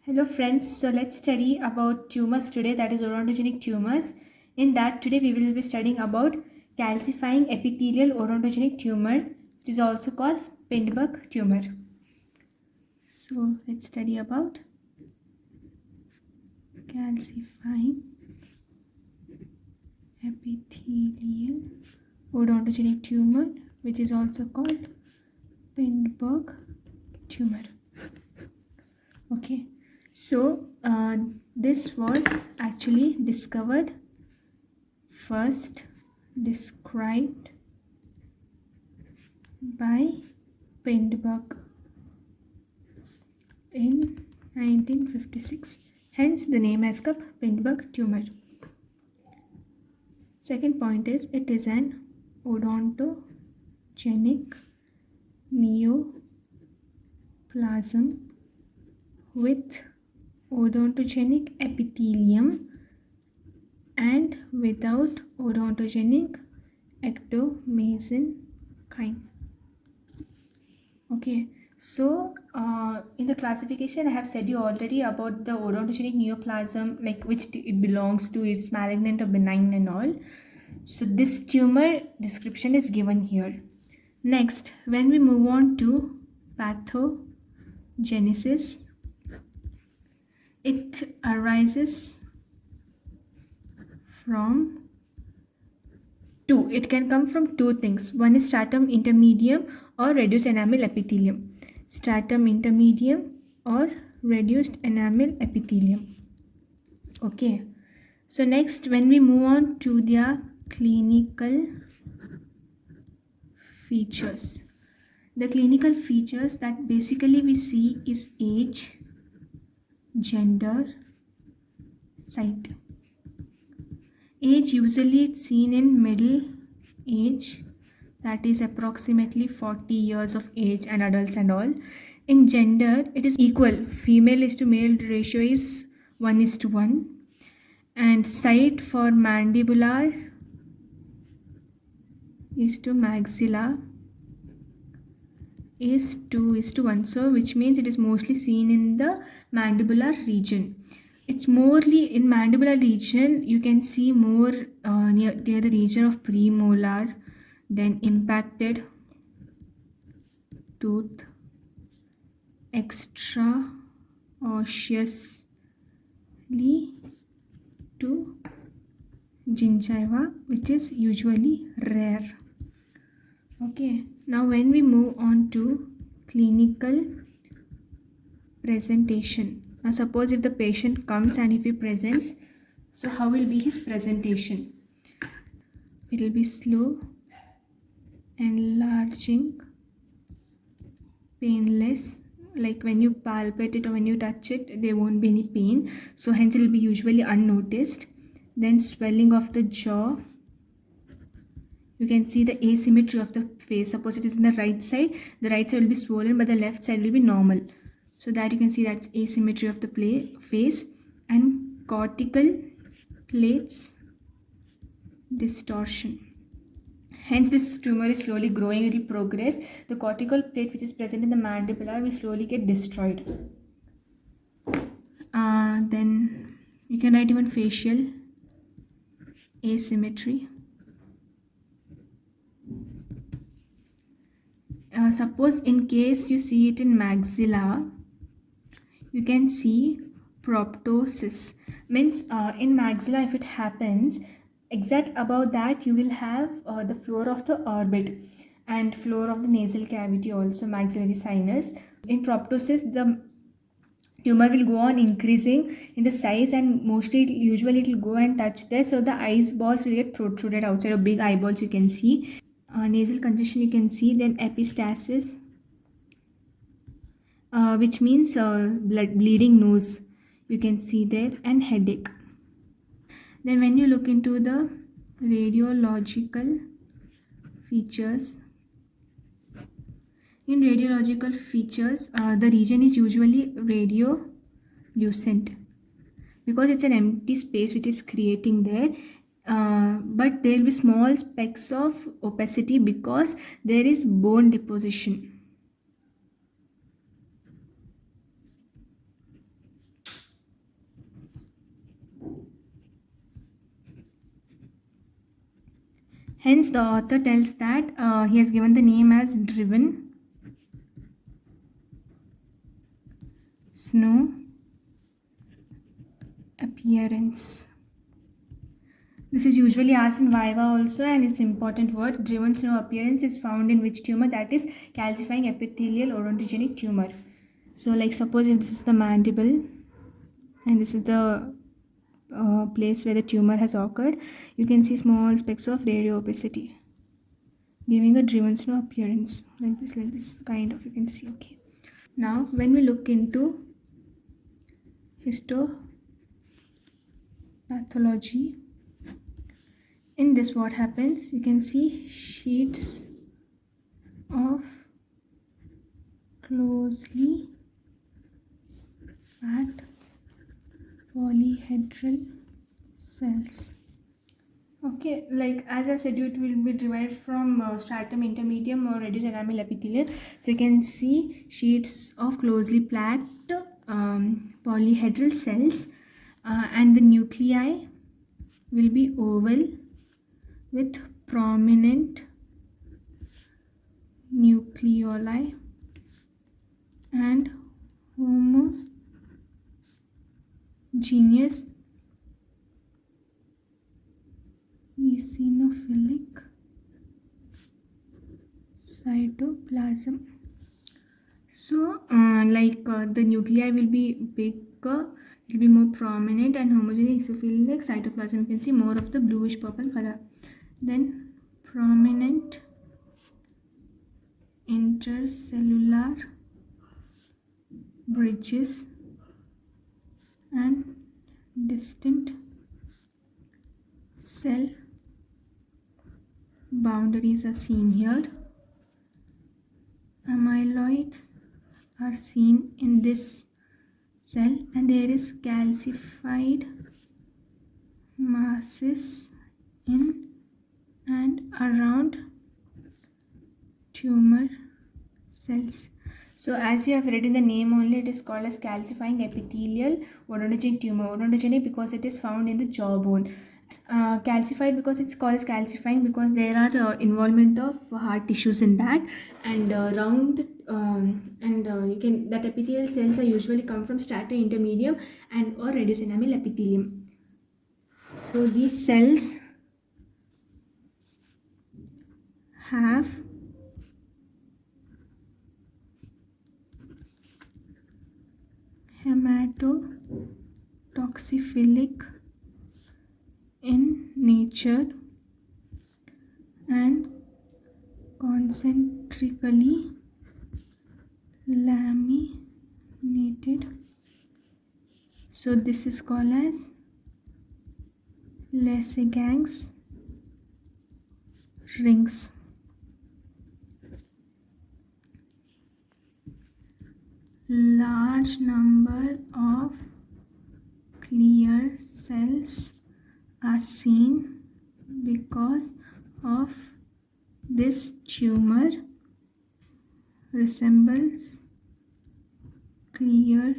Hello friends, so let's study about tumors today, that is odontogenic tumors. In that today we will be studying about calcifying epithelial odontogenic tumor, which is also called Pindborg tumor. So let's study about calcifying epithelial odontogenic tumor, which is also called Pindborg tumor. Okay, so this was actually first described by Pindborg in 1956. Hence, the name has come Pindborg tumor. Second point is it is an odontogenic neoplasm with odontogenic epithelium and without odontogenic ectomesenchyme. Okay, so in the classification I have said you already about the odontogenic neoplasm, like which it belongs to, it's malignant or benign and all. So this tumor description is given here. Next, when we move on to pathogenesis, it arises from two. It can come from two things. One is stratum intermedium or reduced enamel epithelium. Stratum intermedium or reduced enamel epithelium. Okay. So next, when we move on to their clinical features. The clinical features that basically we see is age, gender, site. Age, usually it's seen in middle age, that is approximately 40 years of age, and adults and all. In gender, it is equal. Female is to male ratio is 1:1. And site for mandibular is to maxilla is 2:1. So which means it is mostly seen in the mandibular region. It's morely in mandibular region, you can see more near the region of premolar, then impacted tooth, extra osseously to gingiva, which is usually rare. Okay, now when we move on to clinical presentation. Now suppose if the patient comes and if he presents, so how will be his presentation? It will be slow, enlarging, painless, like when you palpate it or when you touch it, there won't be any pain. So hence it will be usually unnoticed. Then swelling of the jaw. You can see the asymmetry of the face. Suppose it is in the right side will be swollen, but the left side will be normal. So that you can see that's asymmetry of the face. And cortical plates distortion. Hence this tumor is slowly growing, it will progress. The cortical plate which is present in the mandibular will slowly get destroyed. Then you can write even facial asymmetry. Suppose in case you see it in maxilla, you can see proptosis. Means in maxilla, if it happens, exact above that you will have the floor of the orbit and floor of the nasal cavity, also maxillary sinus. In proptosis, the tumor will go on increasing in the size, and usually it will go and touch there, so the eyeballs will get protruded outside, of big eyeballs you can see. Nasal congestion you can see. Then epistaxis, which means bleeding nose you can see there, and headache. Then when you look into the radiological features, in radiological features the region is usually radiolucent because it's an empty space which is creating there. But there will be small specks of opacity because there is bone deposition. Hence, the author tells that he has given the name as driven snow appearance. This is usually asked in Viva also, and it's important word. Driven snow appearance is found in which tumor? That is calcifying epithelial odontogenic tumor. So, like suppose if this is the mandible and this is the place where the tumor has occurred, you can see small specks of radio opacity, giving a driven snow appearance like this kind of, you can see. Okay. Now, when we look into histopathology, in this what happens? You can see sheets of closely packed polyhedral cells. Okay, like as I said, it will be derived from stratum intermedium or reduced enamel epithelium. So you can see sheets of closely packed polyhedral cells, and the nuclei will be oval with prominent nucleoli and homogeneous eosinophilic cytoplasm. So, the nuclei will be bigger, it will be more prominent, and homogeneous eosinophilic cytoplasm. You can see more of the bluish purple color. Then, prominent intercellular bridges and distant cell boundaries are seen here. Amyloids are seen in this cell, and there is calcified masses in and around tumor cells. So as you have read in the name only, it is called as calcifying epithelial odontogenic tumor. Odontogenic because it is found in the jawbone. Calcified because it's called as calcifying because there are involvement of hard tissues in that, and you can that epithelial cells are usually come from stratum intermedium and or reduced enamel epithelium. So these cells have hematotoxiphilic in nature and concentrically laminated. So this is called as Lessegan's rings. Large number of clear cells are seen because of this tumor resembles clear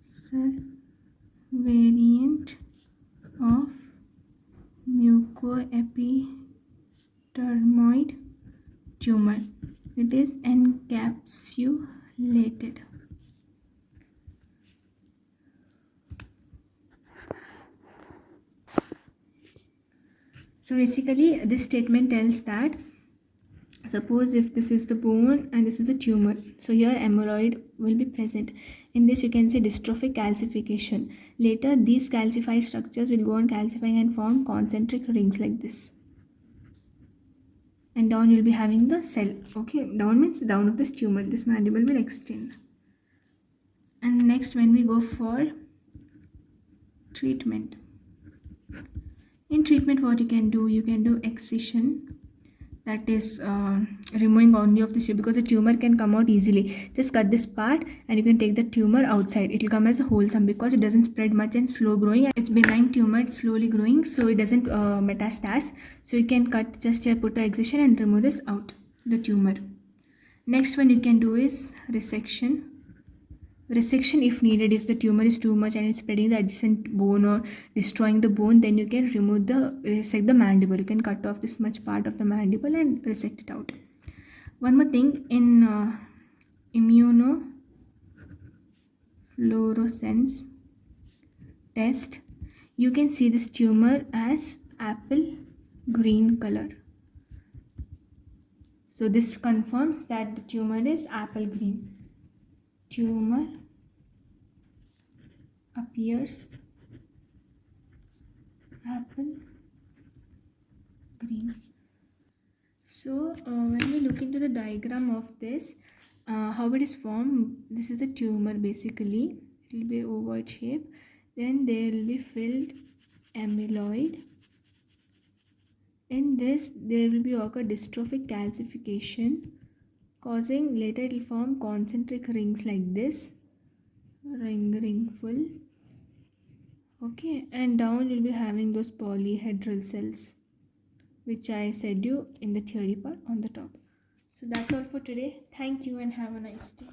cell variant of mucoepidermoid tumor. It is encapsulated. So basically this statement tells that suppose if this is the bone and this is the tumor, so here hemorrhoid will be present. In this you can say dystrophic calcification. Later these calcified structures will go on calcifying and form concentric rings like this. And down you'll be having the cell. Okay, down means down of this tumor. This mandible will extend. And next when we go for treatment. In treatment what you can do excision, that is removing only of the tissue because the tumor can come out easily. Just cut this part and you can take the tumor outside. It will come as a wholesome because it doesn't spread much and slow growing. It's benign tumor, it's slowly growing, so it doesn't metastase. So you can cut just here, put a excision and remove this out, the tumor. Next one you can do is resection. resection if needed. If the tumor is too much and it's spreading the adjacent bone or destroying the bone, then you can resect the mandible. You can cut off this much part of the mandible and resect it out. One more thing, in immunofluorescence test, you can see this tumor as apple green color. So this confirms that the tumor is apple green. Tumor appears apple green. So when we look into the diagram of this, how it is formed, this is the tumor basically. It will be ovoid shape. Then there will be filled amyloid. In this, there will be occur dystrophic calcification, causing later it will form concentric rings like this, ring full. Okay, and down you'll be having those polyhedral cells, which I said you in the theory part on the top. So that's all for today. Thank you and have a nice day.